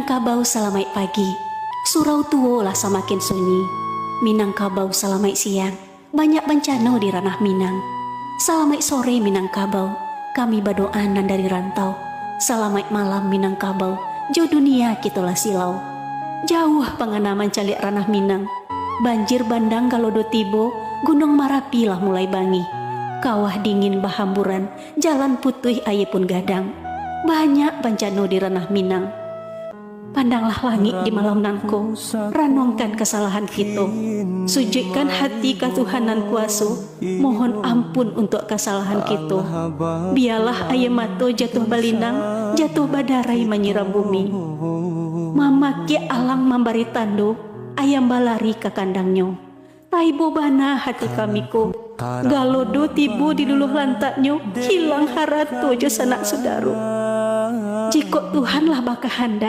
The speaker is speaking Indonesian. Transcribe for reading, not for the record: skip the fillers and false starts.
Minangkabau salamai pagi, surau tuo lah semakin sunyi. Minangkabau salamai siang, banyak bencana di ranah Minang. Salamai sore Minangkabau, kami berdoanan dari rantau. Salamai malam Minangkabau, jauh dunia kitalah silau. Jauh penganaman calik ranah Minang. Banjir bandang galodo tibo, gunung Marapi lah mulai bangi. Kawah dingin bahamburan, jalan putih aye pun gadang. Banyak bencana di ranah Minang. Pandanglah langit di malam nanko, ranongkan kesalahan kita. Sujudkan hati ke Tuhanan kuasa, mohon ampun untuk kesalahan kita. Biarlah air mata jatuh balinang, jatuh badarai menyiram bumi. Mamaki alang memberi tando, ayam balari ke kandangnya. Taibo bana hati kamiku, galodo tibu di luluh lantaknya, hilang harato jo sanak saudara. Jika Tuhanlah bakahanda,